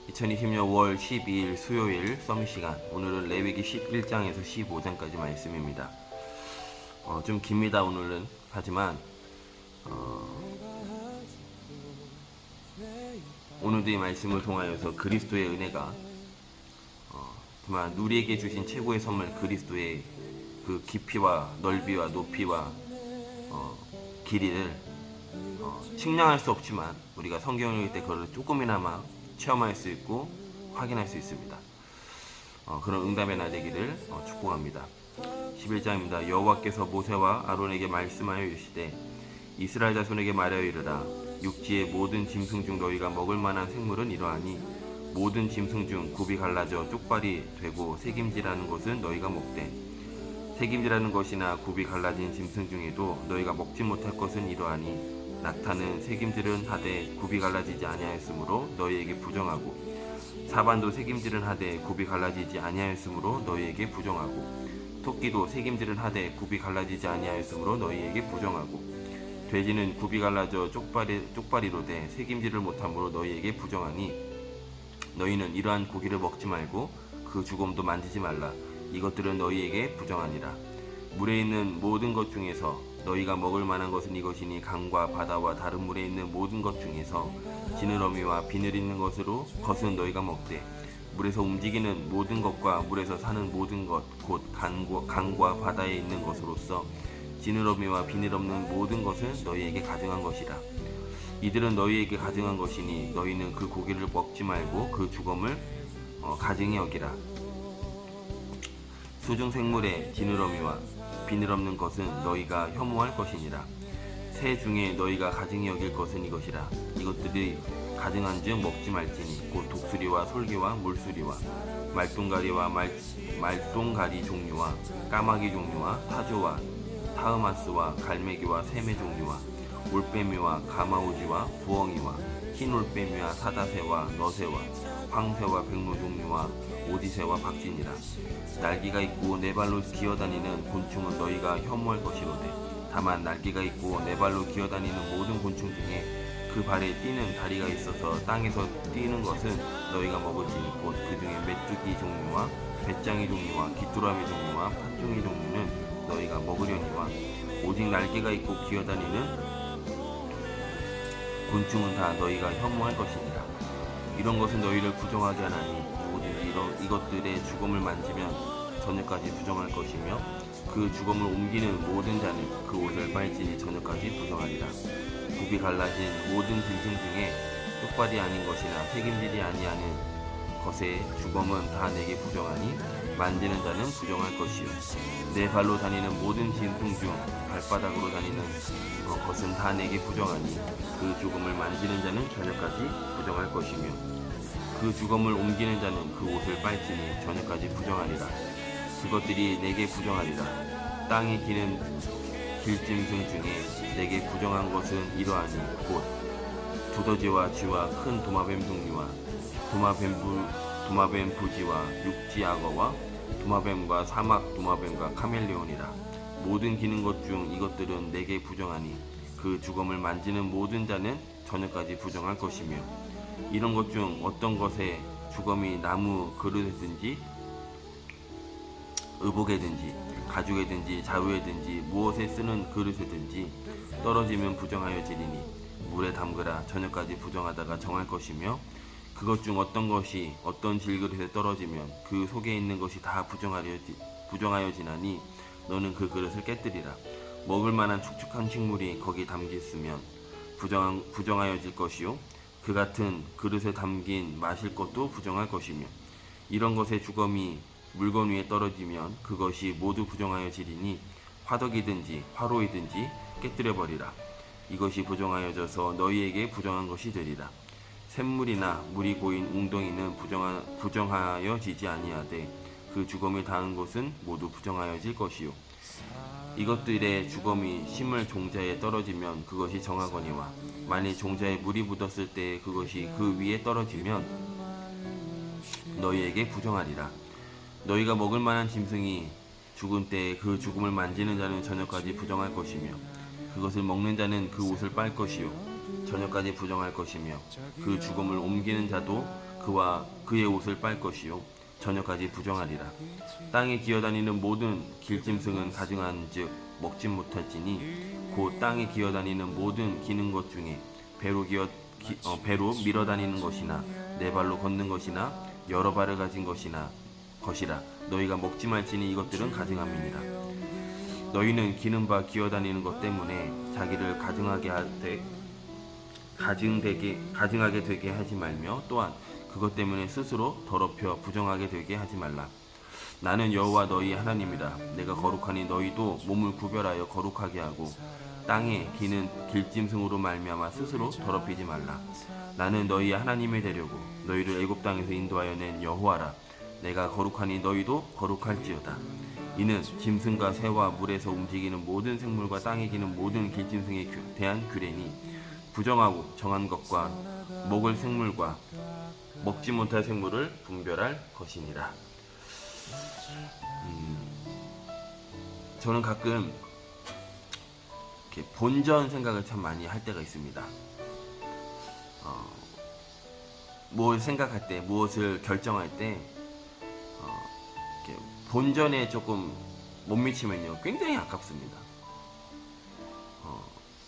2020년 5월 12일 수요일 서밋 시간. 오늘은 레위기 11장에서 15장까지 말씀입니다. 좀 깁니다 오늘은. 하지만 오늘도 이 말씀을 통하여서 그리스도의 은혜가 정말 우리에게 주신 최고의 선물 그리스도의 그 깊이와 넓이와 높이와 길이를 측량할 수 없지만 우리가 성경을 읽을 때 그걸 조금이나마 체험할 수 있고 확인할 수 있습니다. 그런 응답의 날 되기를 축복합니다. 11장입니다. 여호와께서 모세와 아론에게 말씀하여 이르시되 이스라엘 자손에게 말하여 이르라. 육지의 모든 짐승 중 너희가 먹을 만한 생물은 이러하니 모든 짐승 중 굽이 갈라져 쪽발이 되고 새김질하는 것은 너희가 먹되 새김질하는 것이나 굽이 갈라진 짐승 중에도 너희가 먹지 못할 것은 이러하니 낙타는 새김질은 하되 굽이 갈라지지 아니하였으므로 너희에게 부정하고 사반도 새김질은 하되 굽이 갈라지지 아니하였으므로 너희에게 부정하고 토끼도 새김질은 하되 굽이 갈라지지 아니하였으므로 너희에게 부정하고 돼지는 굽이 갈라져 쪽발이로되 새김질을 못함으로 너희에게 부정하니 너희는 이러한 고기를 먹지 말고 그 주검도 만지지 말라. 이것들은 너희에게 부정하니라. 물에 있는 모든 것 중에서 너희가 먹을 만한 것은 이것이니 강과 바다와 다른 물에 있는 모든 것 중에서 지느러미와 비늘 있는 것은 너희가 먹되 물에서 움직이는 모든 것과 물에서 사는 모든 것 곧 강과 바다에 있는 것으로서 지느러미와 비늘 없는 모든 것은 너희에게 가증한 것이라. 이들은 너희에게 가증한 것이니 너희는 그 고기를 먹지 말고 그 주검을 가증히 여기라. 수중 생물의 지느러미와 비늘 없는 것은 너희가 혐오할 것이니라. 새 중에 너희가 가증히 여길 것은 이것이라. 이것들이 가증한즉 먹지 말지니 곧 독수리와 솔기와 물수리와 말똥가리와 말똥가리 종류와 까마귀 종류와 타조와 타흐마스와 갈매기와 새매 종류와 올빼미와 가마우지와 부엉이와 흰 올빼미와 사다새와 너새와 황새와 백로 종류와 오디새와 박쥐니라. 날개가 있고 네 발로 기어다니는 곤충은 너희가 혐오할 것이로되 다만 날개가 있고 네 발로 기어다니는 모든 곤충 중에 그 발에 뛰는 다리가 있어서 땅에서 뛰는 것은 너희가 먹을지니 곧 그 중에 메뚜기 종류와 배짱이 종류와 귀뚜라미 종류와 팥종이 종류는 너희가 먹으려니와 오직 날개가 있고 기어다니는 곤충은 다 너희가 혐오할 것이니라. 이런 것은 너희를 부정하게 하나니 누구든지 이것들의 주검을 만지면 저녁까지 부정할 것이며 그 주검을 옮기는 모든 자는 그 옷을 빨지니 저녁까지 부정하리라. 굽이 갈라진 모든 짐승 중에 쪽발이 아닌 것이나 새김질이 아니하는 것의 주검은 다 내게 부정하니 만지는 자는 부정할 것이요 내 발로 다니는 모든 짐승 중 발바닥으로 다니는 것은 다 내게 부정하니 그 주검을 만지는 자는 저녁까지 부정할 것이며 그 주검을 옮기는 자는 그 옷을 빨지니 저녁까지 부정하리라. 그것들이 내게 부정하리라. 땅에 기는 길짐승 중에 내게 부정한 것은 이러하니 곧 두더지와 쥐와 큰 도마뱀 종류와 도마뱀 부지와 육지 악어와 도마뱀과 사막 도마뱀과 카멜레온이라. 모든 기는 것 중 이것들은 내게 부정하니 그 주검을 만지는 모든 자는 저녁까지 부정할 것이며 이런 것 중 어떤 것에 주검이 나무 그릇이든지 의복에든지 가죽에든지 자루에든지 무엇에 쓰는 그릇에든지 떨어지면 부정하여 지리니 물에 담그라. 저녁까지 부정하다가 정할 것이며 그것 중 어떤 것이 어떤 질그릇에 떨어지면 그 속에 있는 것이 다 부정하여 지나니 너는 그 그릇을 깨뜨리라. 먹을 만한 축축한 식물이 거기 담겼으면 부정하여질 것이요 그 같은 그릇에 담긴 마실 것도 부정할 것이며 이런 것의 주검이 물건 위에 떨어지면 그것이 모두 부정하여지리니 화덕이든지 화로이든지 깨뜨려버리라. 이것이 부정하여져서 너희에게 부정한 것이 되리라. 샘물이나 물이 고인 웅덩이는 부정하여지지 아니하되 그 주검이 닿은 곳은 모두 부정하여질 것이요 이것들의 주검이 심을 종자에 떨어지면 그것이 정하거니와 만일 종자에 물이 묻었을 때 그것이 그 위에 떨어지면 너희에게 부정하리라. 너희가 먹을 만한 짐승이 죽은 때에 그 죽음을 만지는 자는 저녁까지 부정할 것이며 그것을 먹는 자는 그 옷을 빨 것이요 저녁까지 부정할 것이며 그 죽음을 옮기는 자도 그와 그의 옷을 빨 것이요 저녁까지 부정하리라. 땅에 기어다니는 모든 길짐승은 가증한즉 먹지 못할지니 곧 땅에 기어다니는 모든 기는 것 중에 배로 밀어다니는 것이나 네 발로 걷는 것이나 여러 발을 가진 것이라 너희가 먹지 말지니 이것들은 가증함이니라. 너희는 기는 바 기어다니는 것 때문에 자기를 가증하게 되게 하지 말며 또한 그것 때문에 스스로 더럽혀 부정하게 되게 하지 말라. 나는 여호와 너희 하나님이라. 내가 거룩하니 너희도 몸을 구별하여 거룩하게 하고 땅에 기는 길짐승으로 말미암아 스스로 더럽히지 말라. 나는 너희 하나님이 되려고 너희를 애굽 땅에서 인도하여 낸 여호와라. 내가 거룩하니 너희도 거룩할지어다. 이는 짐승과 새와 물에서 움직이는 모든 생물과 땅에 기는 모든 길짐승에 대한 규례니 부정하고 정한 것과 먹을 생물과 먹지 못할 생물을 분별할 것이니라. 저는 가끔 이렇게 본전 생각을 참 많이 할 때가 있습니다. 무엇을 생각할 때, 무엇을 결정할 때 이렇게 본전에 조금 못 미치면요 굉장히 아깝습니다.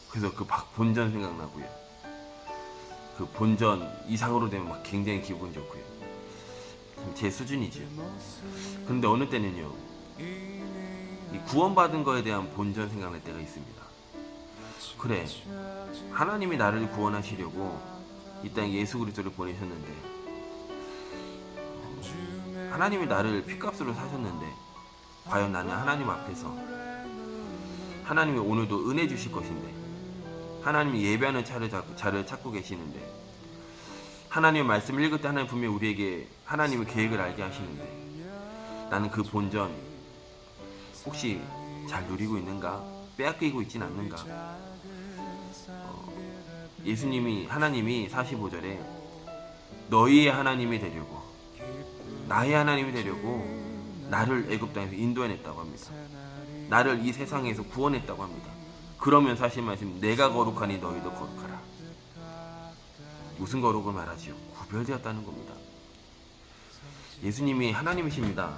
그래서 그 본전 생각나고요. 그 본전 이상으로 되면 막 굉장히 기분 좋고요. 제 수준이죠. 그런데 어느 때는요 이 구원받은 거에 대한 본전 생각날 때가 있습니다. 그래, 하나님이 나를 구원하시려고 이 땅에 예수 그리스도를 보내셨는데 하나님이 나를 핏값으로 사셨는데 과연 나는 하나님 앞에서 하나님이 오늘도 은혜 주실 것인데 하나님이 예배하는 자를 찾고 계시는데 하나님의 말씀을 읽을 때 하나님 분명히 우리에게 하나님의 계획을 알게 하시는데 나는 그 본전 혹시 잘 누리고 있는가? 빼앗기고 있진 않는가? 하나님이 45절에 너희의 하나님이 되려고 나의 하나님이 되려고 나를 애굽 땅에서 인도해냈다고 합니다. 나를 이 세상에서 구원했다고 합니다. 그러면 사실 말씀 내가 거룩하니 너희도 거룩하라. 무슨 거룩을 말하지요? 구별되었다는 겁니다. 예수님이 하나님이십니다.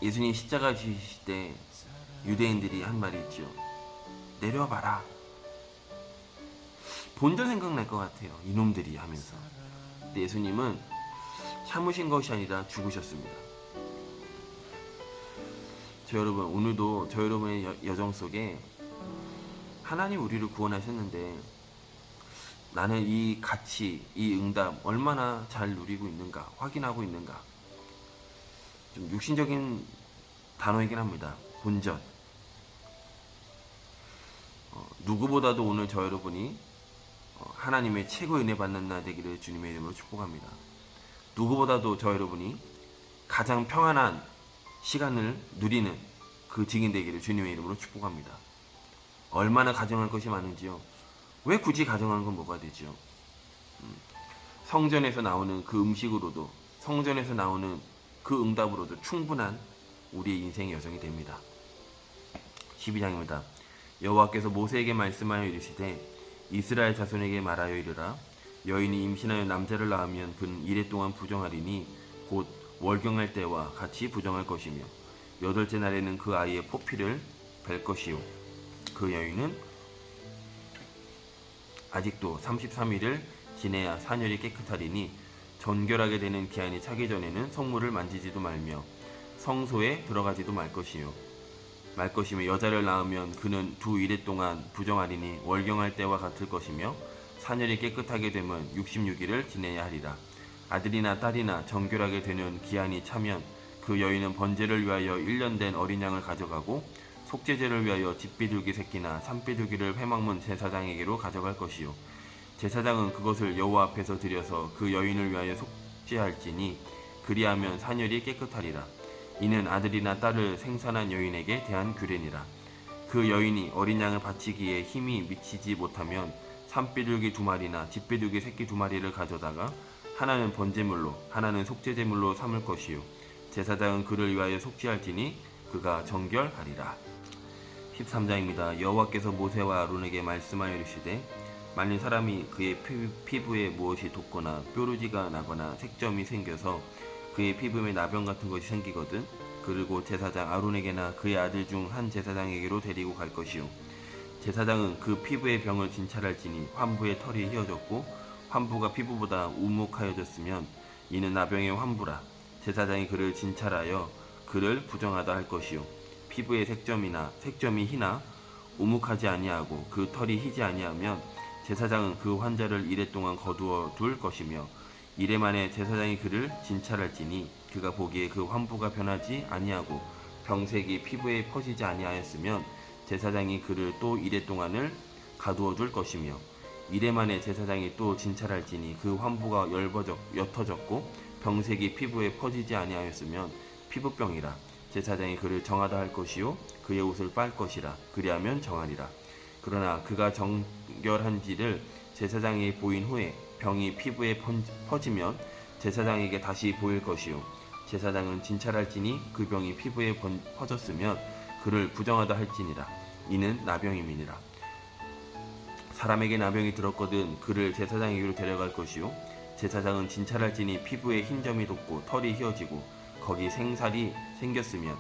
예수님 십자가 지실 때 유대인들이 한 말이 있죠. 내려와봐라. 본전 생각날 것 같아요. 이놈들이 하면서. 근데 예수님은 참으신 것이 아니라 죽으셨습니다. 저 여러분, 오늘도 저 여러분의 여정 속에 하나님 우리를 구원하셨는데 나는 이 가치, 이 응답 얼마나 잘 누리고 있는가, 확인하고 있는가. 좀 육신적인 단어이긴 합니다. 본전. 누구보다도 오늘 저 여러분이 하나님의 최고 은혜 받는 날 되기를 주님의 이름으로 축복합니다. 누구보다도 저 여러분이 가장 평안한 시간을 누리는 그 증인 되기를 주님의 이름으로 축복합니다. 얼마나 가정할 것이 많은지요. 왜 굳이 가정하는 건 뭐가 되죠? 성전에서 나오는 그 음식으로도 성전에서 나오는 그 응답으로도 충분한 우리의 인생의 여정이 됩니다. 12장입니다. 여호와께서 모세에게 말씀하여 이르시되 이스라엘 자손에게 말하여 이르라. 여인이 임신하여 남자를 낳으면 그는 이래 동안 부정하리니 곧 월경할 때와 같이 부정할 것이며 8째 날에는 그 아이의 포피를 벨 것이요 그 여인은 아직도 33일을 지내야 사녀리 깨끗하리니 전결하게 되는 기한이 차기 전에는 성물을 만지지도 말며 성소에 들어가지도 말 것이며 여자를 낳으면 그는 2일 동안 부정하리니 월경할 때와 같을 것이며 사녀리 깨끗하게 되면 66일을 지내야 하리라. 아들이나 딸이나 정결하게 되는 기한이 차면 그 여인은 번제를 위하여 1년 된 어린 양을 가져가고 속죄제를 위하여 집비둘기 새끼나 산비둘기를 회막문 제사장에게로 가져갈 것이요 제사장은 그것을 여호와 앞에서 드려서 그 여인을 위하여 속죄할지니 그리하면 사녀리 깨끗하리라. 이는 아들이나 딸을 생산한 여인에게 대한 규례니라. 그 여인이 어린 양을 바치기에 힘이 미치지 못하면 산비둘기 2마리나 집비둘기 새끼 2마리를 가져다가 하나는 번제물로 하나는 속죄제물로 삼을 것이요 제사장은 그를 위하여 속죄할지니 그가 정결하리라. 13장입니다. 여호와께서 모세와 아론에게 말씀하여 이르시되 만일 사람이 그의 피부에 무엇이 돋거나 뾰루지가 나거나 색점이 생겨서 그의 피부에 나병 같은 것이 생기거든 그리고 제사장 아론에게나 그의 아들 중 한 제사장에게로 데리고 갈 것이요 제사장은 그 피부의 병을 진찰할지니 환부의 털이 휘어졌고 환부가 피부보다 우묵하여졌으면 이는 나병의 환부라. 제사장이 그를 진찰하여 그를 부정하다 할 것이요 피부의 색점이 희나 우묵하지 아니하고 그 털이 희지 아니하면 제사장은 그 환자를 이레 동안 거두어 둘 것이며 이레 만에 제사장이 그를 진찰할지니 그가 보기에 그 환부가 변하지 아니하고 병색이 피부에 퍼지지 아니하였으면 제사장이 그를 또 이레 동안을 가두어 둘 것이며 이레 만에 제사장이 또 진찰할지니 그 환부가 옅어졌고 병색이 피부에 퍼지지 아니하였으면 피부병이라. 제사장이 그를 정하다 할 것이요 그의 옷을 빨 것이라. 그리하면 정하리라. 그러나 그가 정결한지를 제사장이 보인 후에 병이 피부에 퍼지면 제사장에게 다시 보일 것이요 제사장은 진찰할지니 그 병이 피부에 퍼졌으면 그를 부정하다 할지니라. 이는 나병임이니라. 사람에게 나병이 들었거든 그를 제사장에게로 데려갈 것이요 제사장은 진찰할지니 피부에 흰 점이 돋고 털이 휘어지고 거기 생살이 생겼으면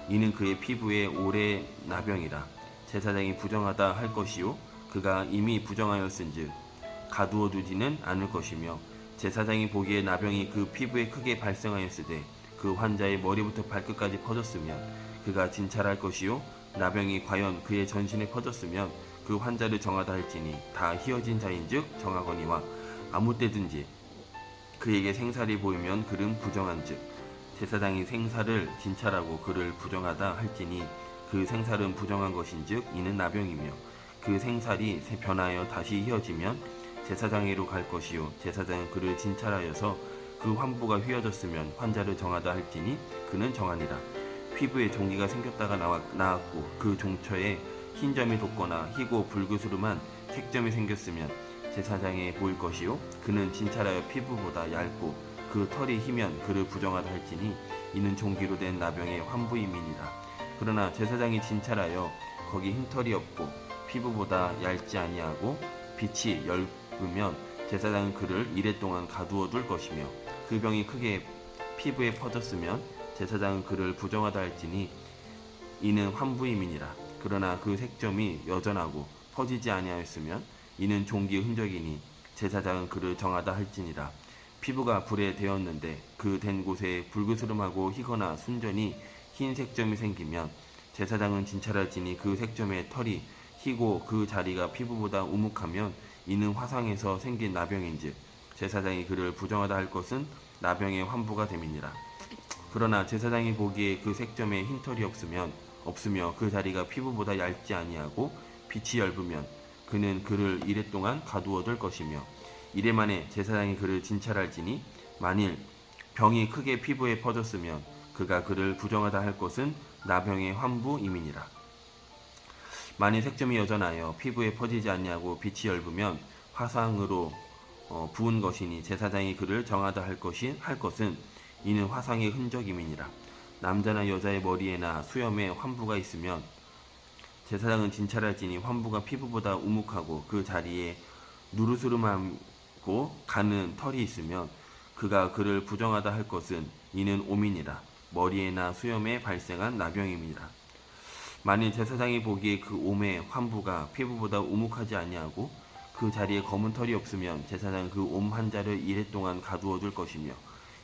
이는 그의 피부에 오래 나병이라. 제사장이 부정하다 할 것이요 그가 이미 부정하였은즉 가두어 두지는 않을 것이며 제사장이 보기에 나병이 그 피부에 크게 발생하였으되 그 환자의 머리부터 발끝까지 퍼졌으면 그가 진찰할 것이요 나병이 과연 그의 전신에 퍼졌으면 그 환자를 정하다 할지니 다 휘어진 자인즉 정하거니와 아무 때든지 그에게 생살이 보이면 그는 부정한즉 제사장이 생살을 진찰하고 그를 부정하다 할지니 그 생살은 부정한 것인즉 이는 나병이며 그 생살이 변하여 다시 휘어지면 제사장에게로 갈 것이요 제사장은 그를 진찰하여서 그 환부가 휘어졌으면 환자를 정하다 할지니 그는 정하니라. 피부에 종기가 생겼다가 나았고 그 종처에 흰 점이 돋거나 희고 붉으스름한 색점이 생겼으면 제사장에 보일 것이요 그는 진찰하여 피부보다 얇고 그 털이 희면 그를 부정하다 할지니 이는 종기로 된 나병의 환부임이니라. 그러나 제사장이 진찰하여 거기 흰털이 없고 피부보다 얇지 아니하고 빛이 엷으면 제사장은 그를 이레 동안 가두어 둘 것이며 그 병이 크게 피부에 퍼졌으면 제사장은 그를 부정하다 할지니 이는 환부임이니라. 그러나 그 색점이 여전하고 퍼지지 아니하였으면 이는 종기의 흔적이니 제사장은 그를 정하다 할지니라. 피부가 불에 데었는데 그 된 곳에 붉으스름하고 희거나 순전히 흰 색점이 생기면 제사장은 진찰할지니 그 색점의 털이 희고 그 자리가 피부보다 우묵하면 이는 화상에서 생긴 나병인즉 제사장이 그를 부정하다 할 것은 나병의 환부가 됨이니라. 그러나 제사장이 보기에 그 색점에 흰털이 없으며 그 자리가 피부보다 얇지 아니하고 빛이 엷으면 그는 그를 이레 동안 가두어 둘 것이며 이레 만에 제사장이 그를 진찰할지니 만일 병이 크게 피부에 퍼졌으면 그가 그를 부정하다 할 것은 나병의 환부임이니라. 만일 색점이 여전하여 피부에 퍼지지 아니하고 빛이 엷으면 화상으로 부은 것이니 제사장이 그를 정하다 할 것은 이는 화상의 흔적임이니라. 남자나 여자의 머리에나 수염에 환부가 있으면 제사장은 진찰할지니 환부가 피부보다 우묵하고 그 자리에 누르스름하고 가는 털이 있으면 그가 그를 부정하다 할 것은 이는 오민이라. 머리에나 수염에 발생한 나병임이라. 만일 제사장이 보기에 그 옴의 환부가 피부보다 우묵하지 아니하고 그 자리에 검은 털이 없으면 제사장은 그 옴 환자를 이레 동안 가두어 둘 것이며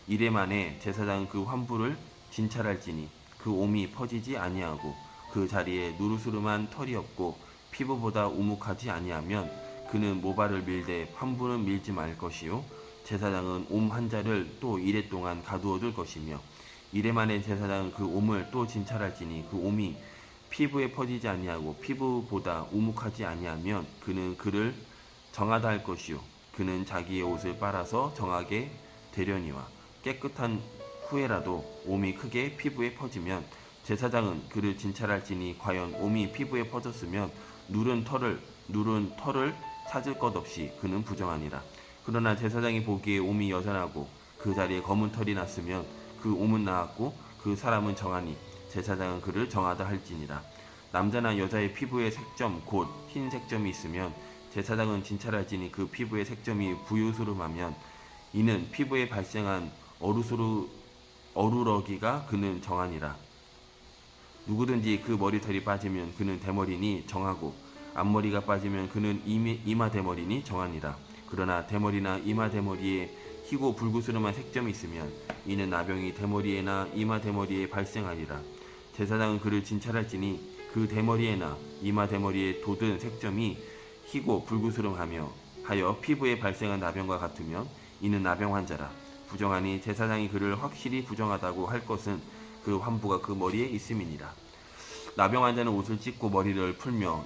이레 만에 제사장은 그 환부를 진찰할지니 그 옴이 퍼지지 아니하고 그 자리에 누르스름한 털이 없고 피부보다 우묵하지 아니하면 그는 모발을 밀되 환부는 밀지 말 것이요 제사장은 옴 환자를 또 이레 동안 가두어 둘 것이며 이레 만에 제사장은 그 옴을 또 진찰할지니 그 옴이 피부에 퍼지지 아니하고 피부보다 우묵하지 아니하면 그는 그를 정하다 할 것이요 그는 자기의 옷을 빨아서 정하게 되려니와 깨끗한 후에라도 옴이 크게 피부에 퍼지면 제사장은 그를 진찰할지니 과연 옴이 피부에 퍼졌으면 누른 털을 찾을 것 없이 그는 부정하니라. 그러나 제사장이 보기에 옴이 여전하고 그 자리에 검은 털이 났으면 그 옴은 나았고 그 사람은 정하니 제사장은 그를 정하다 할지니라. 남자나 여자의 피부에 색점 곧 흰 색점이 있으면 제사장은 진찰할지니 그 피부의 색점이 부유스름하면 이는 피부에 발생한 어루러기가 그는 정하니라. 누구든지 그 머리털이 빠지면 그는 대머리니 정하고 앞머리가 빠지면 그는 이마 대머리니 정하니라. 그러나 대머리나 이마 대머리에 희고 불구스름한 색점이 있으면 이는 나병이 대머리에나 이마 대머리에 발생하리라. 제사장은 그를 진찰할지니 그 대머리에나 이마 대머리에 돋은 색점이 희고 불구스름하며 하여 피부에 발생한 나병과 같으면 이는 나병 환자라. 부정하니 제사장이 그를 확실히 부정하다고 할 것은 그 환부가 그 머리에 있음이니라. 나병 환자는 옷을 찢고 머리를 풀며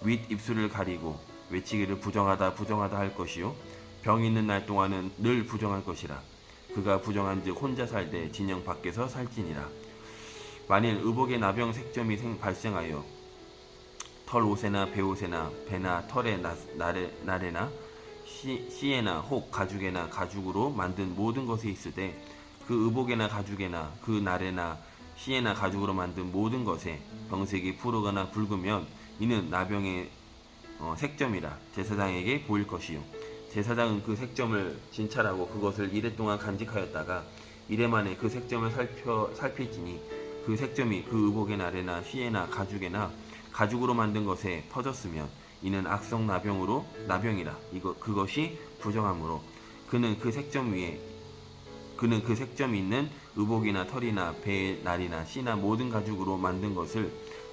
윗 입술을 가리고 외치기를 부정하다 부정하다 할 것이요 병이 있는 날 동안은 늘 부정할 것이라. 그가 부정한즉 혼자 살되 진영 밖에서 살지니라. 만일 의복에 나병 색점이 발생하여 털 옷에나 배옷에나 배나 털에 나래나 씨에나 혹 가죽에나 가죽으로 만든 모든 것이 있으되 그 의복에나 가죽에나 그 나래나 씨에나 가죽으로 만든 모든 것에 병색이 푸르거나 붉으면 이는 나병의 색점이라 제사장에게 보일 것이요 제사장은 그 색점을 진찰하고 그것을 이래 동안 간직하였다가 이래 만에 그 색점을 살필지니 그 색점이 그 의복의 나래나 씨에나 가죽에나 가죽으로 만든 것에 퍼졌으면 이는 악성 나병이라. 그것이 부정함으로 그는 그 색점이 있는 의복이나 털이나 배의 날이나 씨나 모든 가죽으로 만든 것을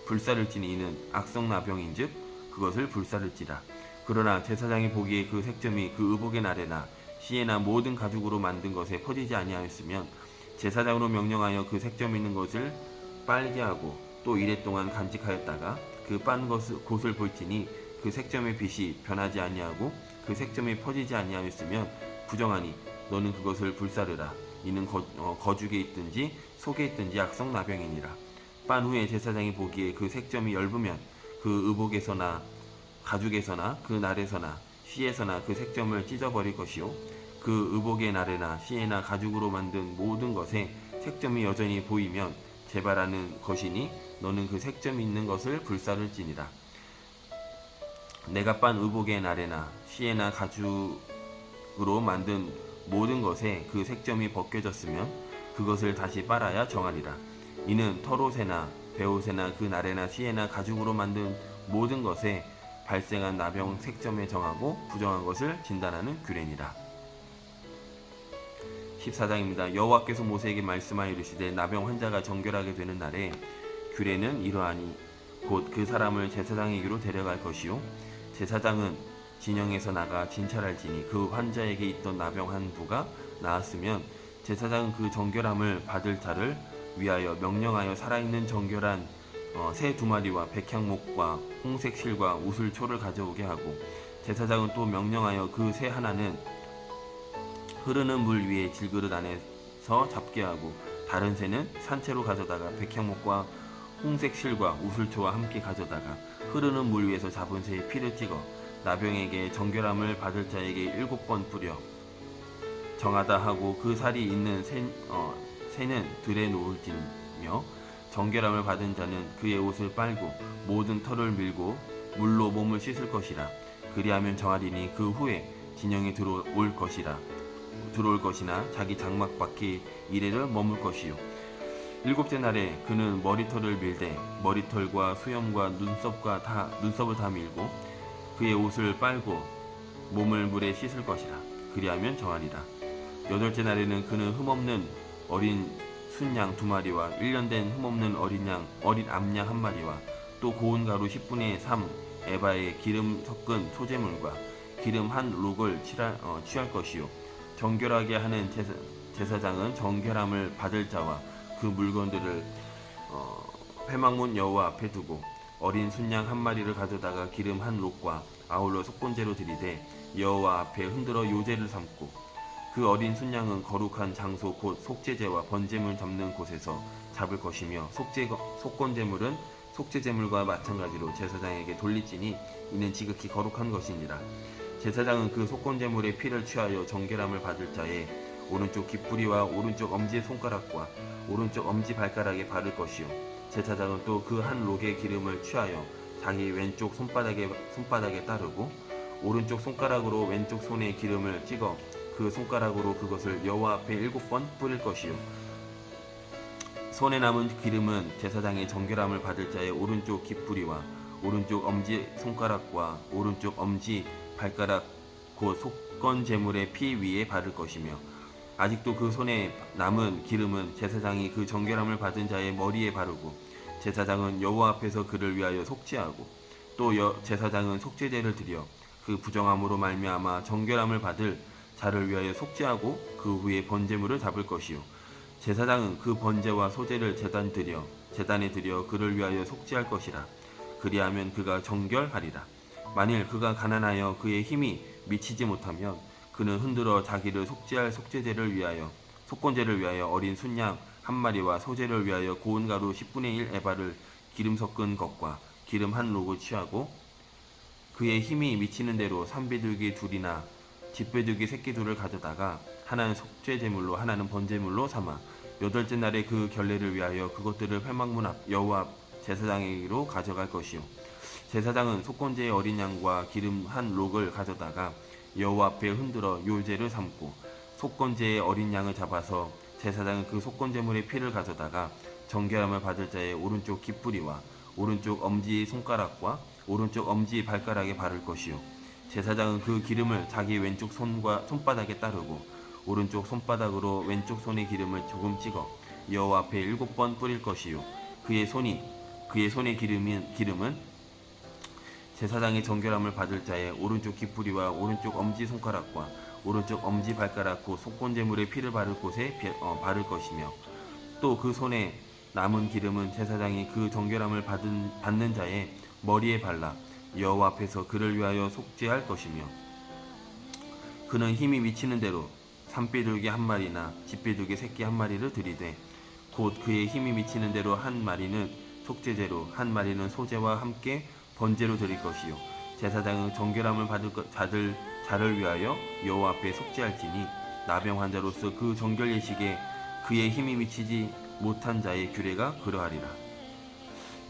불사를지니 이는 악성 나병인즉 그것을 불사를지라. 그러나 제사장이 보기에 그 색점이 그 의복의 날에나 씨에나 모든 가죽으로 만든 것에 퍼지지 아니하였으면 제사장으로 명령하여 그 색점 있는 것을 빨게 하고 또 이래 동안 간직하였다가 그 빤 곳을 볼지니 그 색점의 빛이 변하지 아니하고 그 색점이 퍼지지 아니하였으면 부정하니 너는 그것을 불사르라. 이는 거죽에 있든지 속에 있든지 악성 나병이니라. 빤 후에 제사장이 보기에 그 색점이 엷으면 그 의복에서나 가죽에서나 그 날에서나 씨에서나 그 색점을 찢어버릴 것이요 그 의복의 날에나 씨에나 가죽으로 만든 모든 것에 색점이 여전히 보이면 재발하는 것이니 너는 그 색점이 있는 것을 불사를지니라. 내가 빤 의복의 날에나 씨에나 가죽으로 만든 모든 것에 그 색점이 벗겨졌으면 그것을 다시 빨아야 정하리라. 이는 털옷에나 배옷에나 그 날에나 씨에나 가죽으로 만든 모든 것에 발생한 나병 색점에 정하고 부정한 것을 진단하는 규례니라. 14장입니다. 여호와께서 모세에게 말씀하여 이르시되 나병 환자가 정결하게 되는 날에 규례는 이러하니 곧 그 사람을 제사장에게로 데려갈 것이요 제사장은 진영에서 나가 진찰할지니 그 환자에게 있던 나병 한 부가 나았으면 제사장은 그 정결함을 받을 자를 위하여 명령하여 살아있는 정결한 새 2마리와 백향목과 홍색 실과 우슬초를 가져오게 하고 제사장은 또 명령하여 그 새 하나는 흐르는 물 위에 질그릇 안에서 잡게 하고 다른 새는 산채로 가져다가 백향목과 홍색 실과 우슬초와 함께 가져다가 흐르는 물 위에서 잡은 새의 피를 찍어 나병에게 정결함을 받을 자에게 7번 뿌려 정하다 하고 그 살이 있는 새는 들에 놓을지며 정결함을 받은 자는 그의 옷을 빨고 모든 털을 밀고 물로 몸을 씻을 것이라. 그리하면 정하리니 그 후에 진영에 들어올 것이나 자기 장막 밖에 이래를 머물 것이요 7째 날에 그는 머리털을 밀되 머리털과 수염과 눈썹을 다 밀고 그의 옷을 빨고 몸을 물에 씻을 것이라. 그리하면 정하리라. 8째 날에는 그는 흠없는 어린 순양 2마리와 1년 된 흠없는 어린 암양 1마리와 또 고운 가루 10분의 3 에바의 기름 섞은 소재물과 기름 한 록을 취할 것이요 정결하게 하는 제사장은 정결함을 받을 자와 그 물건들을 회막문 여호와 앞에 두고 어린 순양 1마리를 가져다가 기름 한 록과 아울러 속건제로 드리되 여호와 앞에 흔들어 요제를 삼고 그 어린 순양은 거룩한 장소 곧 속죄제와 번제물 잡는 곳에서 잡을 것이며 속건제물은 속죄제물과 마찬가지로 제사장에게 돌릴지니 이는 지극히 거룩한 것이니라. 제사장은 그 속건제물의 피를 취하여 정결함을 받을 자의 오른쪽 귓부리와 오른쪽 엄지의 손가락과 오른쪽 엄지 발가락에 바를 것이요 제사장은 또 그 한 록의 기름을 취하여 자기 왼쪽 손바닥에 따르고 오른쪽 손가락으로 왼쪽 손에 기름을 찍어 그 손가락으로 그것을 여호와 앞에 7번 뿌릴 것이요 손에 남은 기름은 제사장의 정결함을 받을 자의 오른쪽 깃뿌리와 오른쪽 엄지 손가락과 오른쪽 엄지 발가락 곧 속건 제물의 피 위에 바를 것이며 아직도 그 손에 남은 기름은 제사장이 그 정결함을 받은 자의 머리에 바르고 제사장은 여호와 앞에서 그를 위하여 속죄하고 또 제사장은 속죄제를 드려 그 부정함으로 말미암아 정결함을 받을 자를 위하여 속죄하고 그 후에 번제물을 잡을 것이요 제사장은 그 번제와 소제를 제단에 드려 그를 위하여 속죄할 것이라. 그리하면 그가 정결하리라. 만일 그가 가난하여 그의 힘이 미치지 못하면 그는 흔들어 자기를 속죄할 속건제를 위하여 어린 순양 한 마리와 소제를 위하여 고운 가루 10분의 1 에바를 기름 섞은 것과 기름 한 록을 취하고 그의 힘이 미치는 대로 산비둘기 둘이나 집비둘기 새끼 둘을 가져다가 하나는 속죄제물로 하나는 번제물로 삼아 8째 날에 그 결례를 위하여 그것들을 회막문 앞 여호와 앞 제사장에게로 가져갈 것이요 제사장은 속건제의 어린 양과 기름 한 록을 가져다가 여호와 앞에 흔들어 요제를 삼고 속건제의 어린 양을 잡아서 제사장은 그 속건제물의 피를 가져다가 정결함을 받을 자의 오른쪽 깃뿌리와 오른쪽 엄지 손가락과 오른쪽 엄지 발가락에 바를 것이요 제사장은 그 기름을 자기 왼쪽 손바닥에 따르고 오른쪽 손바닥으로 왼쪽 손에 기름을 조금 찍어 여호와 앞에 7번 뿌릴 것이요 그의 손의 기름은 제사장의 정결함을 받을 자의 오른쪽 깃뿌리와 오른쪽 엄지 손가락과 오른쪽 엄지 발가락 곧 속건제물의 피를 바를 곳에 바를 것이며 또 그 손에 남은 기름은 제사장이 그 정결함을 받는 자의 머리에 발라 여호와 앞에서 그를 위하여 속죄할 것이며 그는 힘이 미치는 대로 산비둘기 한 마리나 집비둘기 새끼 한 마리를 들이되 곧 그의 힘이 미치는 대로 한 마리는 속죄제로 한 마리는 소제와 함께 번제로 드릴 것이요 제사장은 정결함을 받을 자를 위하여 여호와 앞에 속죄할지니 나병 환자로서 그 정결 예식에 그의 힘이 미치지 못한 자의 규례가 그러하리라.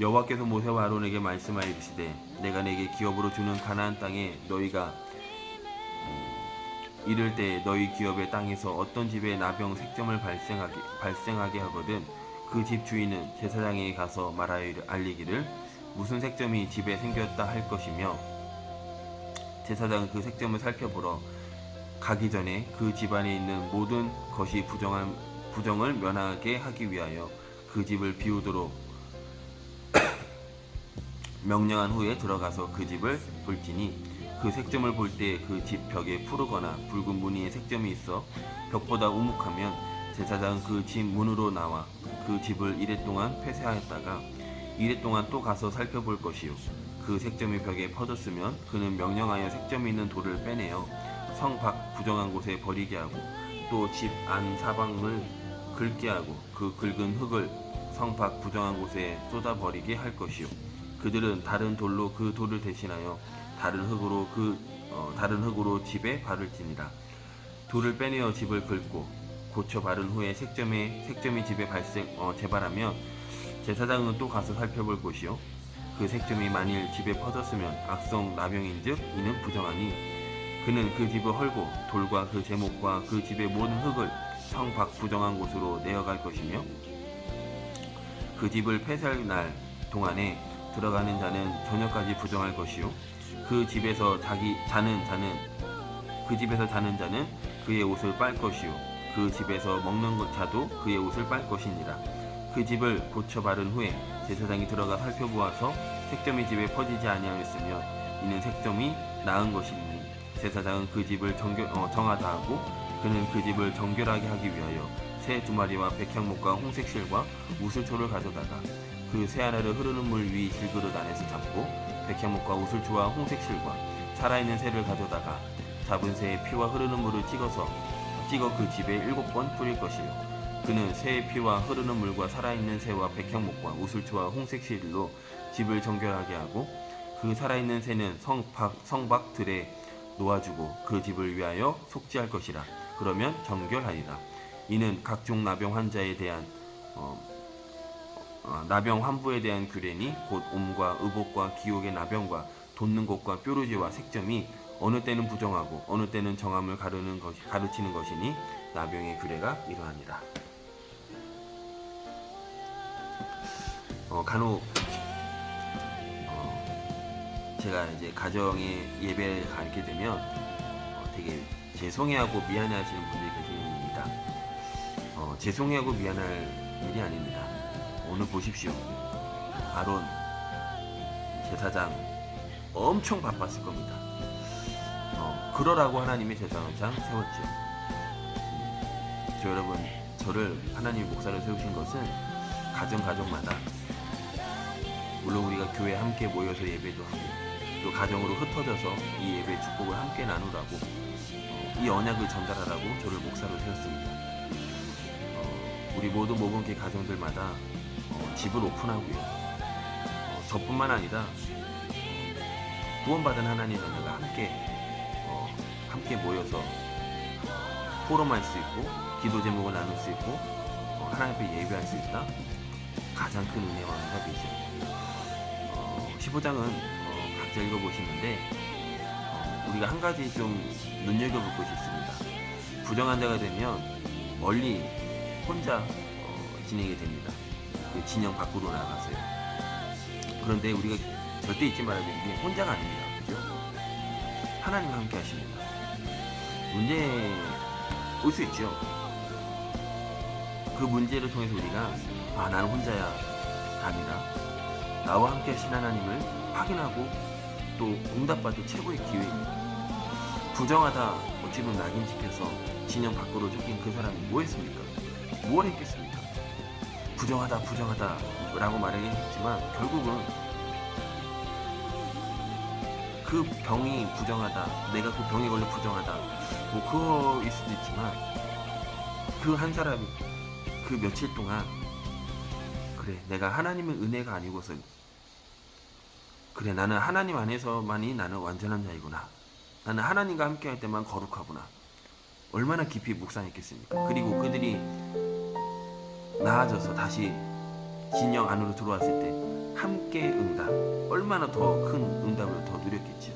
여호와께서 모세와 아론에게 말씀하여 이르시되 내가 내게 기업으로 주는 가나안 땅에 너희가 이를 때 너희 기업의 땅에서 어떤 집에 나병 색점을 발생하게 하거든 그 집 주인은 제사장에게 가서 말하여 알리기를 무슨 색점이 집에 생겼다 할 것이며 제사장은 그 색점을 살펴보러 가기 전에 그 집안에 있는 모든 것이 부정을 면하게 하기 위하여 그 집을 비우도록 명령한 후에 들어가서 그 집을 볼지니 그 색점을 볼 때 그 집 벽에 푸르거나 붉은 무늬의 색점이 있어 벽보다 우묵하면 제사장은 그 집 문으로 나와 그 집을 이레 동안 폐쇄하였다가 이레 동안 또 가서 살펴볼 것이요 그 색점이 벽에 퍼졌으면 그는 명령하여 색점이 있는 돌을 빼내어 성 밖 부정한 곳에 버리게 하고 또 집 안 사방을 긁게 하고 그 긁은 흙을 성 밖 부정한 곳에 쏟아 버리게 할 것이요 그들은 다른 돌로 그 돌을 대신하여 다른 흙으로 집에 바를지니라. 돌을 빼내어 집을 긁고 고쳐 바른 후에 색점이 집에 재발하면 제사장은 또 가서 살펴볼 것이요 그 색점이 만일 집에 퍼졌으면 악성 나병인즉 이는 부정하니 그는 그 집을 헐고 돌과 그 제목과 그 집의 모든 흙을 성 밖 부정한 곳으로 내어갈 것이며 그 집을 폐쇄할 날 동안에 들어가는 자는 저녁까지 부정할 것이요 그 집에서 자는 자는 그의 옷을 빨 것이요 그 집에서 먹는 자도 그의 옷을 빨 것이니라. 그 집을 고쳐 바른 후에 제사장이 들어가 살펴보아서 색점이 집에 퍼지지 아니하였으면 이는 색점이 나은 것이니 제사장은 그 집을 정하다 하고 그는 그 집을 정결하게 하기 위하여 새 2마리와 백향목과 홍색실과 우슬초를 가져다가 그 새 하나를 흐르는 물 위 질그릇 안에서 잡고 백향목과 우슬초와 홍색실과 살아있는 새를 가져다가 잡은 새의 피와 흐르는 물을 찍어 그 집에 7번 뿌릴 것이요 그는 새의 피와 흐르는 물과 살아있는 새와 백향목과 우슬초와 홍색실로 집을 정결하게 하고 그 살아있는 새는 성 밖 들에 놓아주고 그 집을 위하여 속죄할 것이라. 그러면 정결하리라. 이는 각종 나병 환자에 대한 나병 환부에 대한 규례니 곧 옴과 의복과 기옥의 나병과 돋는 것과 뾰루지와 색점이 어느 때는 부정하고 어느 때는 정함을 가르치는 것이니 나병의 규례가 이러하니라. 간혹 제가 이제 가정에 예배를 가게 되면 되게 죄송해하고 미안해하시는 분들이 계십니다. 죄송해하고 미안할 일이 아닙니다. 오늘 보십시오. 아론 제사장 엄청 바빴을 겁니다. 그러라고 하나님의 제사장 세웠죠. 여러분, 저를 하나님의 목사로 세우신 것은 가정마다, 물론 우리가 교회 함께 모여서 예배도 하고 또 가정으로 흩어져서 이 예배 축복을 함께 나누라고, 이 언약을 전달하라고 저를 목사로 세웠습니다. 우리 모두 모범교회 가정들마다 집을 오픈하고요. 저뿐만 아니라 구원받은 하나님의 은혜가 함께 모여서 포럼할 수 있고 기도 제목을 나눌 수 있고 하나님 앞에 예배할 수 있다. 가장 큰 은혜와 응답이죠. 15장은 각자 읽어보시는데 우리가 한 가지 좀 눈여겨볼 것이 있습니다. 부정한 자가 되면 멀리 혼자 지내게 됩니다. 그 진영 밖으로 나가서요. 그런데 우리가 절대 잊지 말아야 되는 게 혼자가 아닙니다. 그죠? 하나님과 함께 하십니다. 문제 올 수 있죠. 그 문제를 통해서 우리가 나는 혼자야 아니라 나와 함께 하신 하나님을 확인하고 또 응답받을 최고의 기회입니다. 부정하다 어찌보면 낙인 찍혀서 진영 밖으로 쫓긴 그 사람이 뭐 했습니까? 뭘 했겠습니까? 부정하다 라고 말하겠지만 결국은 그 병이 부정하다, 내가 그 병에 걸려 부정하다, 뭐 그거일 수도 있지만 그 한 사람이 그 며칠 동안 그래, 내가 하나님의 은혜가 아니고서 그래, 나는 하나님 안에서만이 나는 완전한 자이구나, 나는 하나님과 함께 할 때만 거룩하구나, 얼마나 깊이 묵상했겠습니까? 그리고 그들이 나아져서 다시 진영 안으로 들어왔을 때 함께 응답, 얼마나 더 큰 응답을 더 누렸겠죠.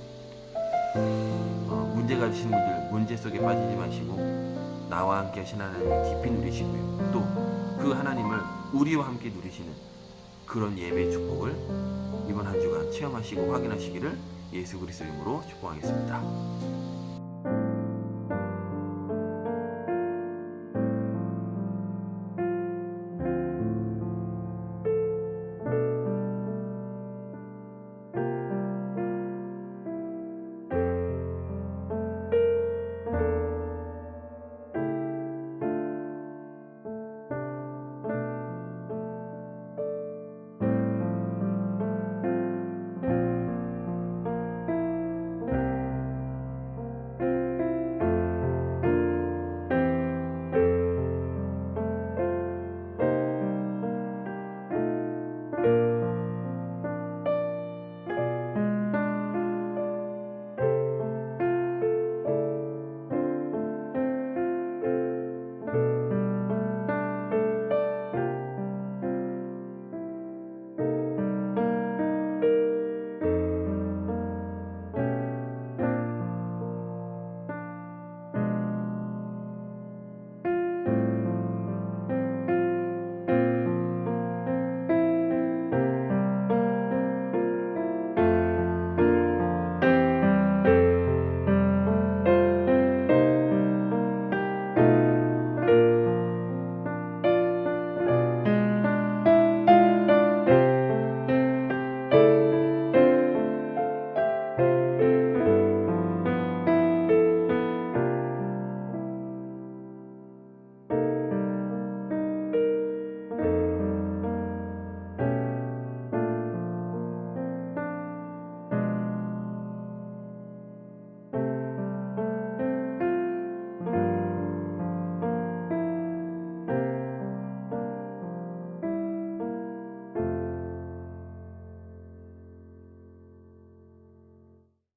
문제 가지신 분들 문제 속에 빠지지 마시고 나와 함께 하신 하나님을 깊이 누리시고요. 또 그 하나님을 우리와 함께 누리시는 그런 예배의 축복을 이번 한 주간 체험하시고 확인하시기를 예수 그리스도 이름으로 축복하겠습니다.